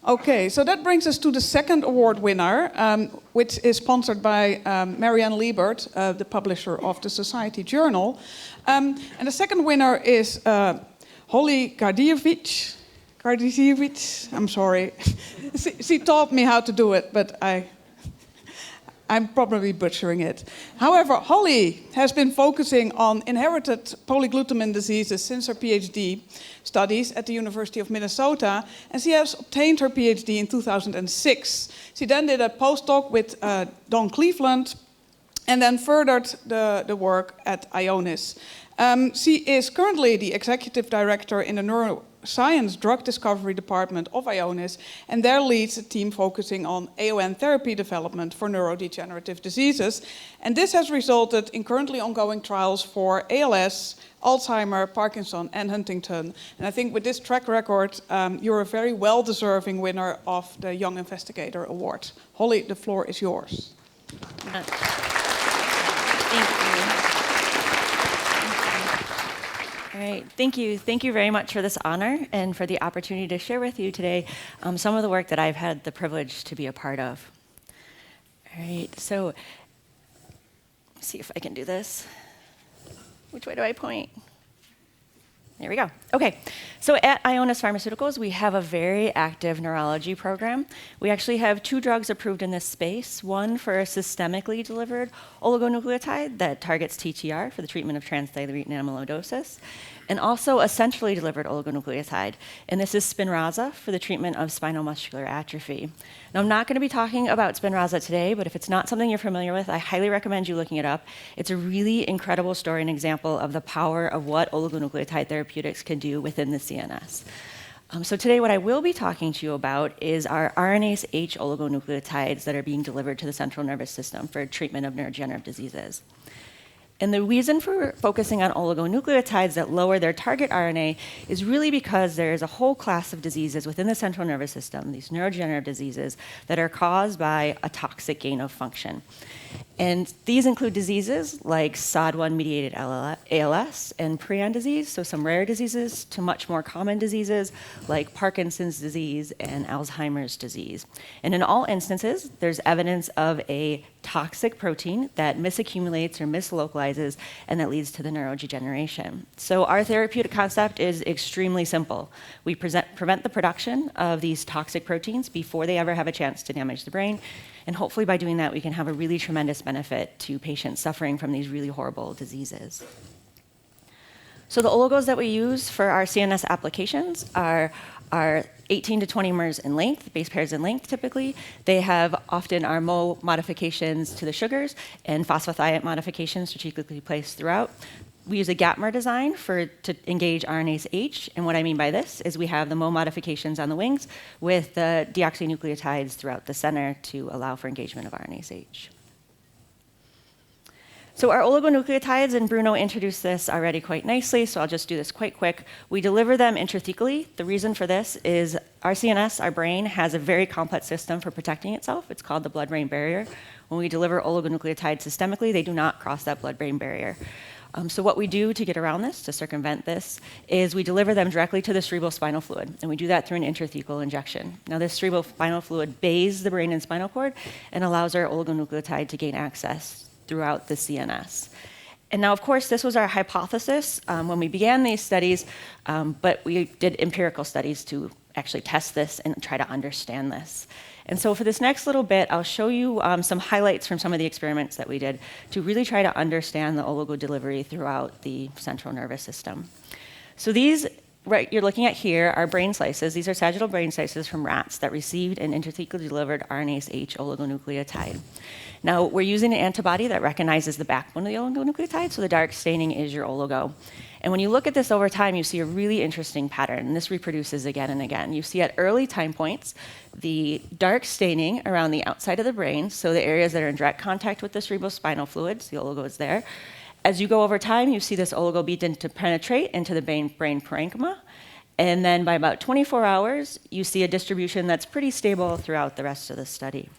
Okay, so that brings us to the second award winner, which is sponsored by Marianne Liebert, the publisher of the Society Journal. And the second winner is Holly Gardievich. I'm sorry. She taught me how to do it, but I'm probably butchering it. However, Holly has been focusing on inherited polyglutamine diseases since her PhD studies at the University of Minnesota, and she has obtained her PhD in 2006. She then did a postdoc with Don Cleveland, and then furthered the work at Ionis. She is currently the executive director in the Neuroscience Drug Discovery Department of Ionis, and there leads a team focusing on AON therapy development for neurodegenerative diseases. And this has resulted in currently ongoing trials for ALS, Alzheimer, Parkinson, and Huntington. And I think with this track record, you're a very well-deserving winner of the Young Investigator Award. Holly, the floor is yours. Thank you. All right, thank you. Thank you very much for this honor and for the opportunity to share with you today some of the work that I've had the privilege to be a part of. All right, so let's see if I can do this. Which way do I point? There we go. Okay, so at Ionis Pharmaceuticals, we have a very active neurology program. We actually have 2 drugs approved in this space, one for a systemically delivered oligonucleotide that targets TTR for the treatment of transthyretin amyloidosis, and also a centrally delivered oligonucleotide, and this is Spinraza for the treatment of spinal muscular atrophy. Now, I'm not going to be talking about Spinraza today, but if it's not something you're familiar with, I highly recommend you looking it up. It's a really incredible story and example of the power of what oligonucleotide therapeutics can do within the CNS. So today what I will be talking to you about is our RNase H oligonucleotides that are being delivered to the central nervous system for treatment of neurodegenerative diseases. And the reason for focusing on oligonucleotides that lower their target RNA is really because there is a whole class of diseases within the central nervous system, these neurodegenerative diseases, that are caused by a toxic gain of function. And these include diseases like SOD1-mediated ALS and prion disease, so some rare diseases, to much more common diseases like Parkinson's disease and Alzheimer's disease. And in all instances, there's evidence of a toxic protein that misaccumulates or mislocalizes, and that leads to the neurodegeneration. So our therapeutic concept is extremely simple. We prevent the production of these toxic proteins before they ever have a chance to damage the brain. And hopefully by doing that, we can have a really tremendous benefit to patients suffering from these really horrible diseases. So the oligos that we use for our CNS applications are 18 to 20 mers in length, base pairs in length typically. They have often our Mo modifications to the sugars and phosphathiate modifications strategically placed throughout. We use a gapmer design to engage RNase H, and what I mean by this is we have the Mo modifications on the wings with the deoxynucleotides throughout the center to allow for engagement of RNase H. So our oligonucleotides, and Bruno introduced this already quite nicely, so I'll just do this quite quick. We deliver them intrathecally. The reason for this is our CNS, our brain, has a very complex system for protecting itself. It's called the blood-brain barrier. When we deliver oligonucleotides systemically, they do not cross that blood-brain barrier. So what we do to get around this, to circumvent this, is we deliver them directly to the cerebrospinal fluid, and we do that through an intrathecal injection. Now, this cerebrospinal fluid bathes the brain and spinal cord and allows our oligonucleotide to gain access throughout the CNS. And now, of course, this was our hypothesis when we began these studies, but we did empirical studies to actually test this and try to understand this. And so for this next little bit, I'll show you some highlights from some of the experiments that we did to really try to understand the oligo delivery throughout the central nervous system. So these, right, you're looking at here are brain slices. These are sagittal brain slices from rats that received an intrathecally delivered RNase H oligonucleotide. Now, we're using an antibody that recognizes the backbone of the oligonucleotide, so the dark staining is your oligo. And when you look at this over time, you see a really interesting pattern, and this reproduces again and again. You see at early time points the dark staining around the outside of the brain, so the areas that are in direct contact with the cerebrospinal fluids, the oligo is there. As you go over time, you see this oligo begin to penetrate into the brain parenchyma, and then by about 24 hours, you see a distribution that's pretty stable throughout the rest of the study.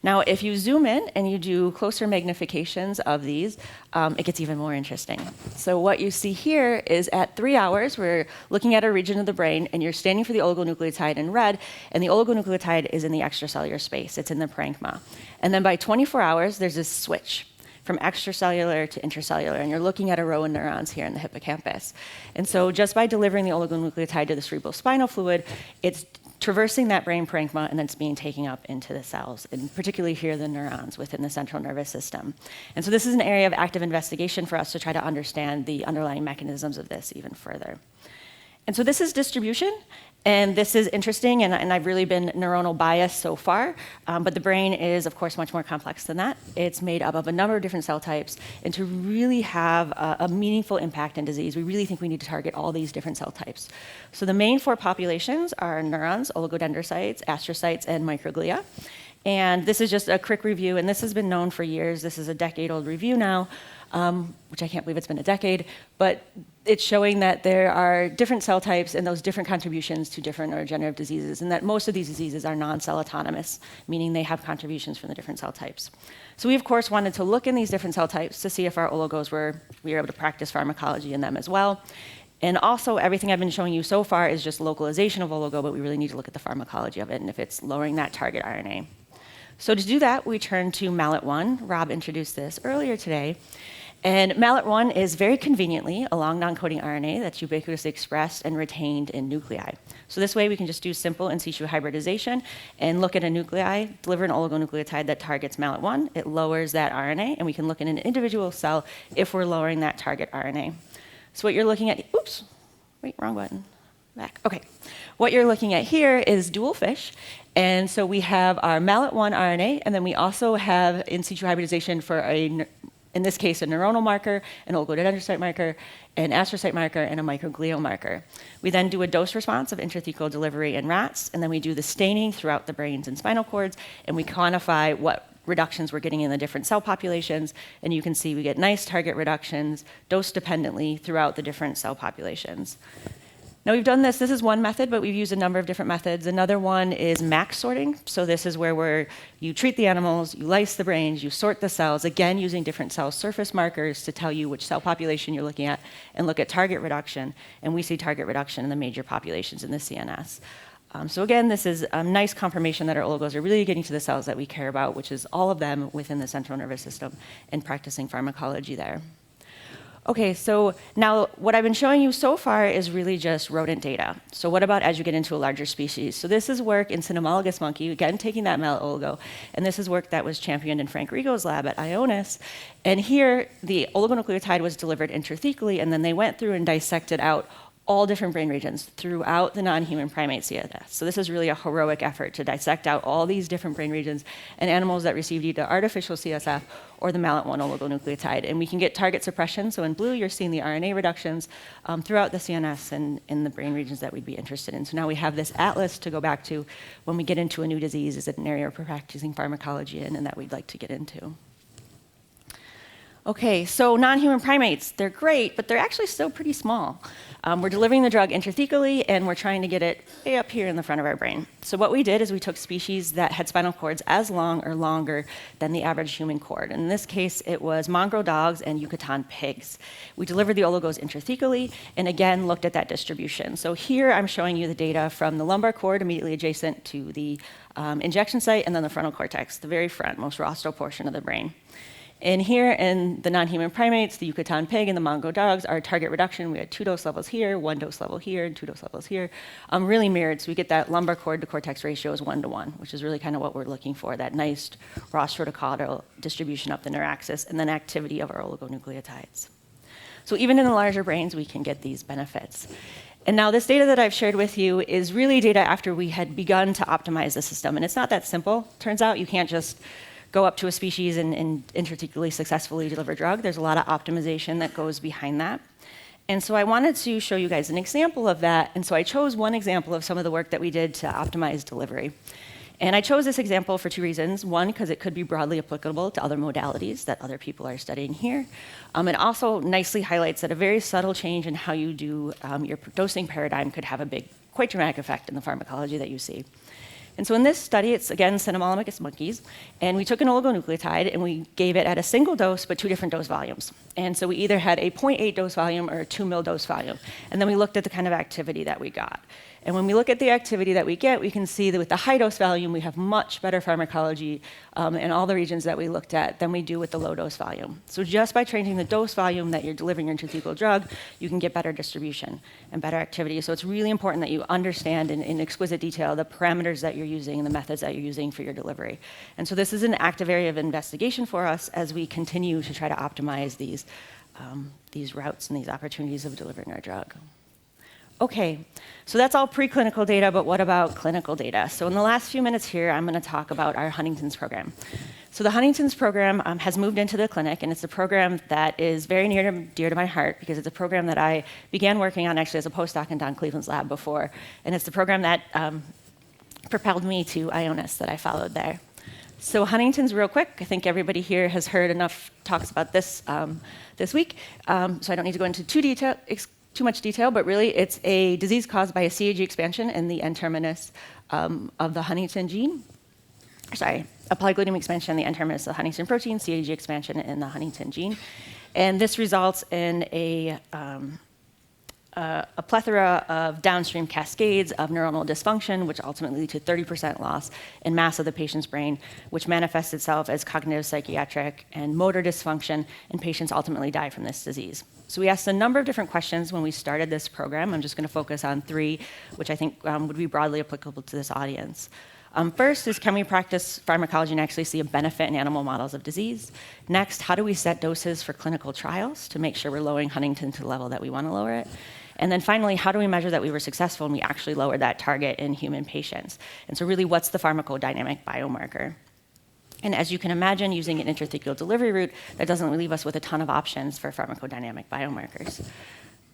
Now, if you zoom in and you do closer magnifications of these, it gets even more interesting. So what you see here is at 3 hours, we're looking at a region of the brain, and you're standing for the oligonucleotide in red, and the oligonucleotide is in the extracellular space. It's in the parenchyma. And then by 24 hours, there's this switch from extracellular to intracellular, and you're looking at a row of neurons here in the hippocampus. And so just by delivering the oligonucleotide to the cerebrospinal fluid, it's traversing that brain parenchyma, and then it's being taken up into the cells, and particularly here the neurons within the central nervous system. And so this is an area of active investigation for us to try to understand the underlying mechanisms of this even further. And so this is distribution, and this is interesting, and I've really been neuronal biased so far, but the brain is, of course, much more complex than that. It's made up of a number of different cell types, and to really have a meaningful impact in disease, we really think we need to target all these different cell types. So the main 4 populations are neurons, oligodendrocytes, astrocytes, and microglia. And this is just a quick review, and this has been known for years. This is a decade-old review now, which I can't believe it's been a decade, but it's showing that there are different cell types and those different contributions to different neurodegenerative diseases, and that most of these diseases are non-cell autonomous, meaning they have contributions from the different cell types. So we, of course, wanted to look in these different cell types to see if our oligos we were able to practice pharmacology in them as well. And also, everything I've been showing you so far is just localization of oligo, but we really need to look at the pharmacology of it and if it's lowering that target RNA. So to do that, we turn to MALAT1. Rob introduced this earlier today. And MALAT1 is very conveniently a long non-coding RNA that's ubiquitously expressed and retained in nuclei. So this way we can just do simple in situ hybridization and look at a nuclei, deliver an oligonucleotide that targets MALAT1. It lowers that RNA, and we can look in an individual cell if we're lowering that target RNA. So what you're looking at, oops, wait, wrong button. Back. Okay. What you're looking at here is dual fish. And so we have our MALAT1 RNA, and then we also have in situ hybridization for in this case, a neuronal marker, an oligodendrocyte marker, an astrocyte marker, and a microglial marker. We then do a dose response of intrathecal delivery in rats, and then we do the staining throughout the brains and spinal cords, and we quantify what reductions we're getting in the different cell populations, and you can see we get nice target reductions dose-dependently throughout the different cell populations. Now we've done this is one method, but we've used a number of different methods. Another one is max sorting. So this is where you treat the animals, you lyse the brains, you sort the cells, again using different cell surface markers to tell you which cell population you're looking at and look at target reduction. And we see target reduction in the major populations in the CNS. So again, this is a nice confirmation that our oligos are really getting to the cells that we care about, which is all of them within the central nervous system, and practicing pharmacology there. Okay, so now what I've been showing you so far is really just rodent data. So what about as you get into a larger species? So this is work in cynomolgus monkey, again taking that MALAT oligo, and this is work that was championed in Frank Rigo's lab at Ionis. And here, the oligonucleotide was delivered intrathecally, and then they went through and dissected out all different brain regions throughout the non-human primate CNS. So this is really a heroic effort to dissect out all these different brain regions and animals that received either artificial CSF or the MALAT1 oligonucleotide. And we can get target suppression. So in blue, you're seeing the RNA reductions throughout the CNS and in the brain regions that we'd be interested in. So now we have this atlas to go back to when we get into a new disease. Is it an area we're practicing pharmacology in and that we'd like to get into? Okay, so non-human primates, they're great, but they're actually still pretty small. We're delivering the drug intrathecally, and we're trying to get it way up here in the front of our brain. So what we did is we took species that had spinal cords as long or longer than the average human cord. In this case, it was mongrel dogs and Yucatan pigs. We delivered the oligos intrathecally, and again, looked at that distribution. So here I'm showing you the data from the lumbar cord immediately adjacent to the injection site, and then the frontal cortex, the very front, most rostral portion of the brain. And here in the non-human primates, the Yucatan pig and the mongrel dogs, our target reduction, we had 2 dose levels here, 1 dose level here, and 2 dose levels here, really mirrored. So we get that lumbar cord to cortex ratio is 1:1, which is really kind of what we're looking for, that nice rostrocaudal distribution up the neuraxis, and then activity of our oligonucleotides. So even in the larger brains, we can get these benefits. And now this data that I've shared with you is really data after we had begun to optimize the system. And it's not that simple. Turns out you can't just go up to a species and intrathecally successfully deliver drug. There's a lot of optimization that goes behind that. And so I wanted to show you guys an example of that. And so I chose one example of some of the work that we did to optimize delivery. And I chose this example for 2 reasons. One, because it could be broadly applicable to other modalities that other people are studying here. It also nicely highlights that a very subtle change in how you do your dosing paradigm could have a big, quite dramatic effect in the pharmacology that you see. And so in this study, it's again cynomolgus monkeys, and we took an oligonucleotide and we gave it at a single dose, but 2 different dose volumes. And so we either had a 0.8 dose volume or a 2 mil dose volume. And then we looked at the kind of activity that we got. And when we look at the activity that we get, we can see that with the high dose volume, we have much better pharmacology in all the regions that we looked at than we do with the low dose volume. So just by changing the dose volume that you're delivering your intrathecal drug, you can get better distribution and better activity. So it's really important that you understand in exquisite detail the parameters that you're using and the methods that you're using for your delivery. And so this is an active area of investigation for us as we continue to try to optimize these routes and these opportunities of delivering our drug. Okay, so that's all preclinical data, but what about clinical data? So in the last few minutes here, I'm going to talk about our Huntington's program. So the Huntington's program has moved into the clinic, and it's a program that is very near and dear to my heart because it's a program that I began working on actually as a postdoc in Don Cleveland's lab before, and it's the program that propelled me to Ionis that I followed there. So Huntington's, real quick, I think everybody here has heard enough talks about this this week, so I don't need to go into too much detail, but really it's a disease caused by a CAG expansion in the N-terminus of the Huntington gene. Sorry, a polyglutamine expansion in the N-terminus of the Huntington protein, CAG expansion in the Huntington gene. And this results in a plethora of downstream cascades of neuronal dysfunction, which ultimately lead to 30% loss in mass of the patient's brain, which manifests itself as cognitive, psychiatric, and motor dysfunction, and patients ultimately die from this disease. So we asked a number of different questions when we started this program. I'm just going to focus on 3, which I think would be broadly applicable to this audience. First is, can we practice pharmacology and actually see a benefit in animal models of disease? Next, how do we set doses for clinical trials to make sure we're lowering Huntington to the level that we want to lower it? And then finally, how do we measure that we were successful and we actually lowered that target in human patients? And so really, what's the pharmacodynamic biomarker? And as you can imagine, using an intrathecal delivery route, that doesn't leave us with a ton of options for pharmacodynamic biomarkers.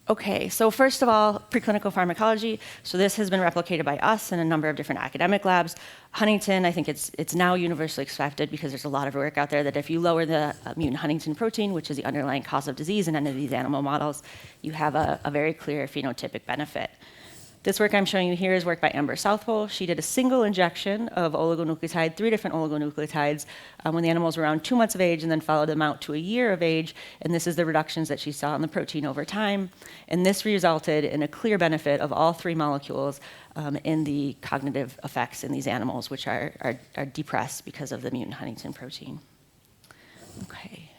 Okay, so first of all, preclinical pharmacology. So this has been replicated by us in a number of different academic labs. Huntington, I think it's now universally accepted because there's a lot of work out there that if you lower the mutant Huntington protein, which is the underlying cause of disease in any of these animal models, you have a very clear phenotypic benefit. This work I'm showing you here is work by Amber Southwell. She did a single injection of oligonucleotide, 3 different oligonucleotides, when the animals were around 2 months of age, and then followed them out to a year of age. And this is the reductions that she saw in the protein over time. And this resulted in a clear benefit of all 3 molecules in the cognitive effects in these animals, which are depressed because of the mutant Huntington protein. Okay.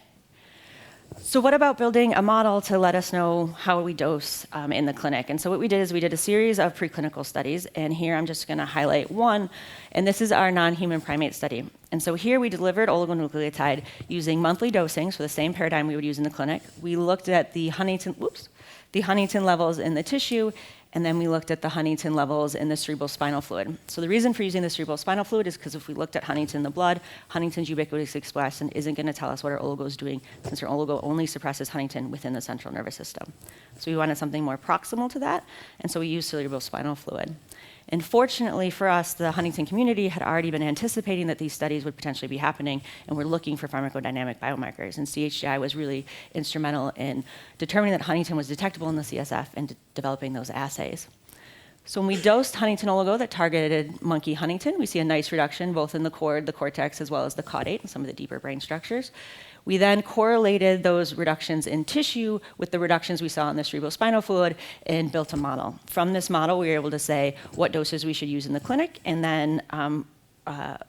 So what about building a model to let us know how we dose in the clinic? And so what we did is we did a series of preclinical studies, and here I'm just going to highlight one, and this is our non-human primate study. And so here we delivered oligonucleotide using monthly dosing, so the same paradigm we would use in the clinic. We looked at the Huntington levels in the tissue, and then we looked at the Huntington levels in the cerebrospinal fluid. So the reason for using the cerebrospinal fluid is because if we looked at Huntington in the blood, Huntington's ubiquitous expression isn't going to tell us what our oligo is doing, since our oligo only suppresses Huntington within the central nervous system. So we wanted something more proximal to that, and so we used cerebrospinal fluid. And fortunately for us, the Huntington community had already been anticipating that these studies would potentially be happening, and we're looking for pharmacodynamic biomarkers. And CHDI was really instrumental in determining that Huntington was detectable in the CSF and developing those assays. So when we dosed Huntington oligo that targeted monkey Huntington, we see a nice reduction both in the cord, the cortex, as well as the caudate and some of the deeper brain structures. We then correlated those reductions in tissue with the reductions we saw in the cerebrospinal fluid and built a model. From this model, we were able to say what doses we should use in the clinic and then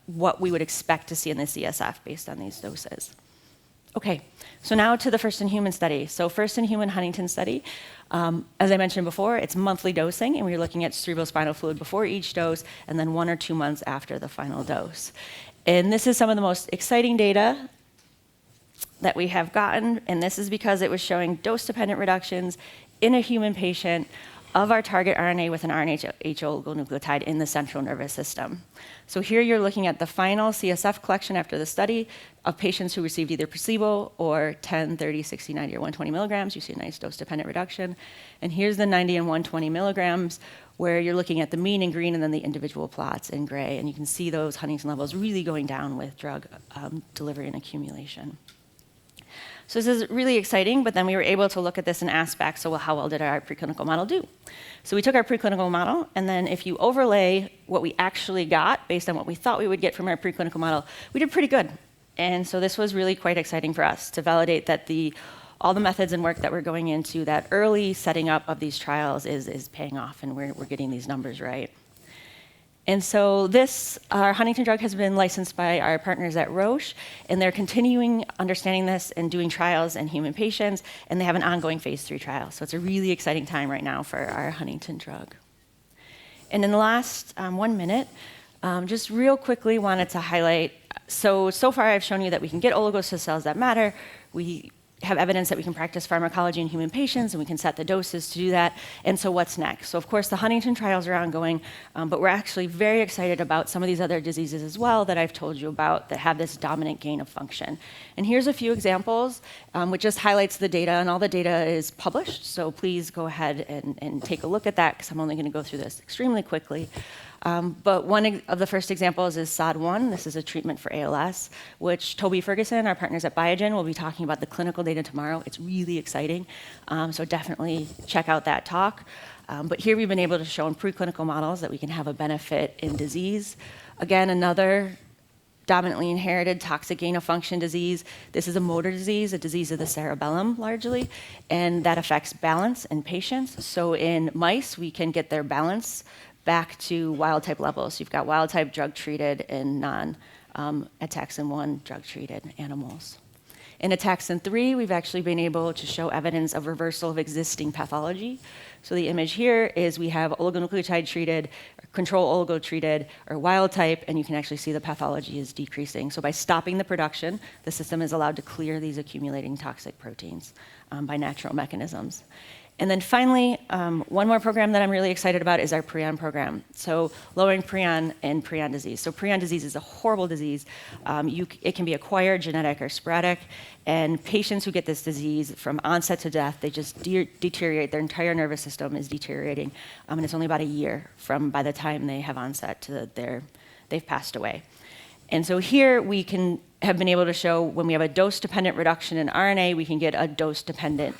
what we would expect to see in the CSF based on these doses. Okay, so now to the first-in-human study. So first-in-human Huntington study, as I mentioned before, it's monthly dosing, and we're looking at cerebrospinal fluid before each dose and then 1 or 2 months after the final dose. And this is some of the most exciting data that we have gotten, and this is because it was showing dose-dependent reductions in a human patient of our target RNA with an RNH oligonucleotide in the central nervous system. So here you're looking at the final CSF collection after the study of patients who received either placebo or 10, 30, 60, 90, or 120 milligrams. You see a nice dose-dependent reduction. And here's the 90 and 120 milligrams, where you're looking at the mean in green and then the individual plots in gray. And you can see those Huntington levels really going down with drug delivery and accumulation. So this is really exciting, but then we were able to look at this in aspects, so how well did our preclinical model do? So we took our preclinical model, and then if you overlay what we actually got based on what we thought we would get from our preclinical model, we did pretty good. And so this was really quite exciting for us to validate that all the methods and work that we're going into, that early setting up of these trials is paying off, and we're getting these numbers right. And so our Huntington drug has been licensed by our partners at Roche, and they're continuing understanding this and doing trials in human patients, and they have an ongoing phase 3 trial. So it's a really exciting time right now for our Huntington drug. And in the last 1 minute, just real quickly wanted to highlight, so far I've shown you that we can get oligos to cells that matter. We have evidence that we can practice pharmacology in human patients, and we can set the doses to do that. And so what's next? So of course, the Huntington trials are ongoing, but we're actually very excited about some of these other diseases as well that I've told you about that have this dominant gain of function. And here's a few examples, which just highlights the data, and all the data is published. So please go ahead and take a look at that, because I'm only going to go through this extremely quickly. But one of the first examples is SOD1. This is a treatment for ALS, which Toby Ferguson, our partners at Biogen, will be talking about the clinical data tomorrow. It's really exciting, so definitely check out that talk. But here we've been able to show in preclinical models that we can have a benefit in disease. Again, another dominantly inherited toxic gain-of-function disease. This is a motor disease, a disease of the cerebellum largely, and that affects balance in patients. So in mice, we can get their balance back to wild-type levels. So you've got wild-type drug-treated and non-ataxin-1 drug-treated animals. In ataxin-3, we've actually been able to show evidence of reversal of existing pathology. So the image here is we have oligonucleotide-treated, control oligo-treated, or wild-type, and you can actually see the pathology is decreasing. So by stopping the production, the system is allowed to clear these accumulating toxic proteins by natural mechanisms. And then finally, one more program that I'm really excited about is our prion program. So lowering prion and prion disease. So prion disease is a horrible disease. It can be acquired, genetic, or sporadic. And patients who get this disease from onset to death, they just deteriorate. Their entire nervous system is deteriorating. And it's only about a year from by the time they have onset to they've passed away. And so here we have been able to show when we have a dose-dependent reduction in RNA, we can get a dose-dependent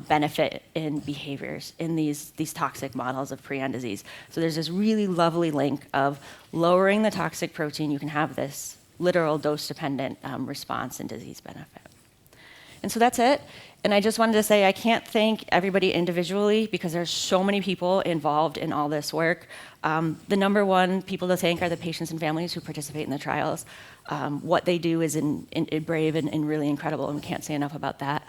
benefit in behaviors in these toxic models of prion disease. So there's this really lovely link of lowering the toxic protein. You can have this literal dose-dependent response and disease benefit. And so that's it. And I just wanted to say I can't thank everybody individually because there's so many people involved in all this work. The number one people to thank are the patients and families who participate in the trials. What they do is brave and really incredible, and we can't say enough about that.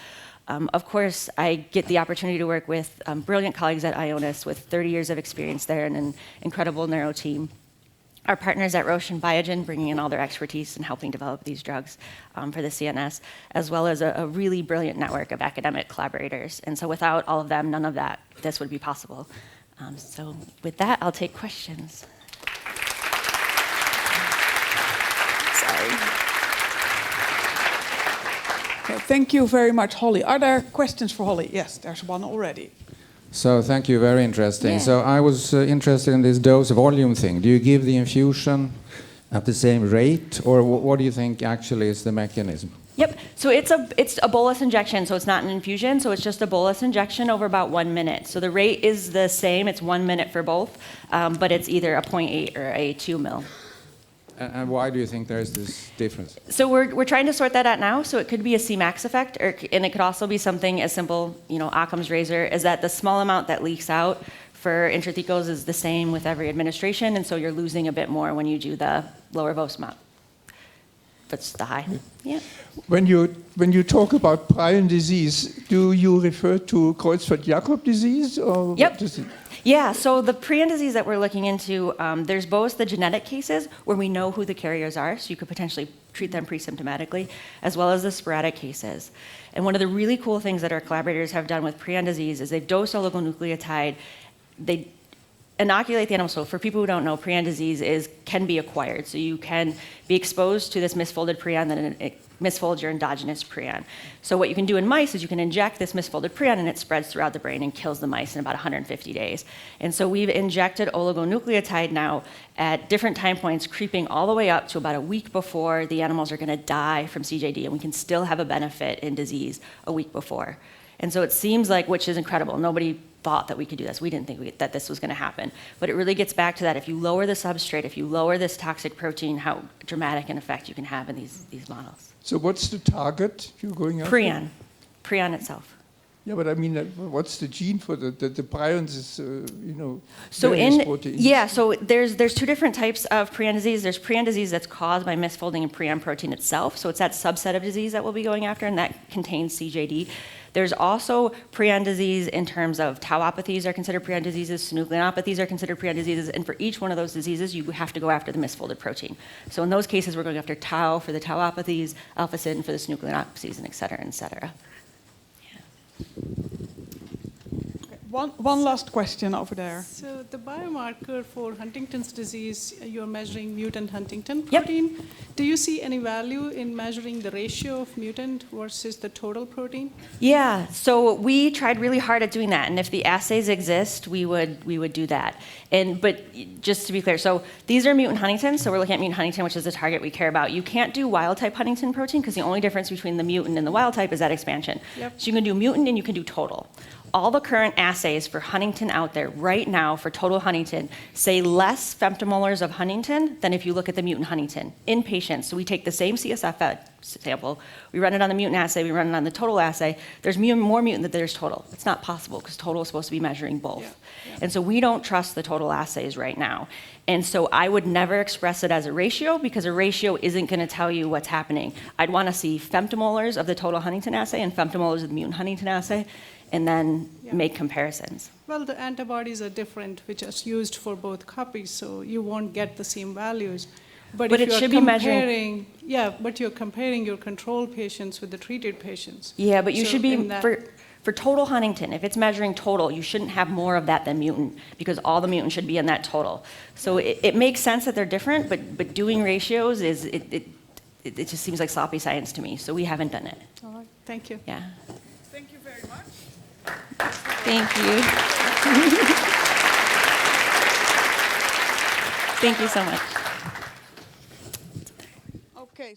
Of course, I get the opportunity to work with brilliant colleagues at Ionis with 30 years of experience there and an incredible neuro team. Our partners at Roche and Biogen bringing in all their expertise in helping develop these drugs for the CNS, as well as a really brilliant network of academic collaborators. And so without all of them, none of this would be possible. So with that, I'll take questions. Sorry. Okay, thank you very much, Holly. Are there questions for Holly? Yes, there's one already. So thank you, very interesting. Yeah. So I was interested in this dose volume thing. Do you give the infusion at the same rate, or what do you think actually is the mechanism? Yep, so it's a bolus injection, so it's not an infusion, so it's just a bolus injection over about 1 minute. So the rate is the same, it's 1 minute for both, but it's either a 0.8 or a 2 mil. And why do you think there is this difference? So we're trying to sort that out now. So it could be a Cmax effect, and it could also be something as simple, Occam's razor, is that the small amount that leaks out for intrathecals is the same with every administration, and so you're losing a bit more when you do the lower Vos amount. That's the high. Yeah. When you talk about prion disease, do you refer to Creutzfeldt-Jakob disease, or Yep. what is it? Yeah, so the prion disease that we're looking into, there's both the genetic cases where we know who the carriers are, so you could potentially treat them pre-symptomatically, as well as the sporadic cases. And one of the really cool things that our collaborators have done with prion disease is they've dosed oligonucleotide. inoculate the animal. So for people who don't know, prion disease can be acquired. So you can be exposed to this misfolded prion, then it misfolds your endogenous prion. So what you can do in mice is you can inject this misfolded prion, and it spreads throughout the brain and kills the mice in about 150 days. And so we've injected oligonucleotide now at different time points, creeping all the way up to about a week before the animals are going to die from CJD, and we can still have a benefit in disease a week before. And so it seems like, which is incredible, nobody thought that we could do this. We didn't think that this was going to happen. But it really gets back to that. If you lower the substrate, if you lower this toxic protein, how dramatic an effect you can have in these models. So what's the target you're going after? Prion itself. Yeah, but I mean, what's the gene for the prions is, So various proteins. so there's two different types of prion disease. There's prion disease that's caused by misfolding in prion protein itself. So it's that subset of disease that we'll be going after, and that contains CJD. There's also prion disease in terms of tauopathies are considered prion diseases, synucleinopathies are considered prion diseases, and for each one of those diseases, you have to go after the misfolded protein. So in those cases, we're going after tau for the tauopathies, alpha-syn for the synucleinopathies, and et cetera, et cetera. One last question over there. So the biomarker for Huntington's disease, you're measuring mutant Huntington Yep. protein. Do you see any value in measuring the ratio of mutant versus the total protein? Yeah, so we tried really hard at doing that, and if the assays exist, we would do that. But just to be clear, so these are mutant Huntington, so we're looking at mutant Huntington, which is the target we care about. You can't do wild-type Huntington protein because the only difference between the mutant and the wild-type is that expansion. Yep. So you can do mutant and you can do total. All the current assays for Huntington out there right now for total Huntington say less femtomolars of Huntington than if you look at the mutant Huntington in patients. So we take the same CSF sample, we run it on the mutant assay, we run it on the total assay. There's more mutant than there's total. It's not possible because total is supposed to be measuring both. Yeah. And so we don't trust the total assays right now. And so I would never express it as a ratio because a ratio isn't going to tell you what's happening. I'd want to see femtomolars of the total Huntington assay and femtomolars of the mutant Huntington assay, and then make comparisons. Well, the antibodies are different, which are used for both copies, so you won't get the same values. But if it you're should be measuring- but you're comparing your control patients with the treated patients. Yeah, but you So should be, in that- for total Huntington, if it's measuring total, you shouldn't have more of that than mutant because all the mutant should be in that total. So it makes sense that they're different, but doing ratios it just seems like sloppy science to me, so we haven't done it. All right, thank you. Yeah. Thank you very much. Thank you. Thank you so much. Okay.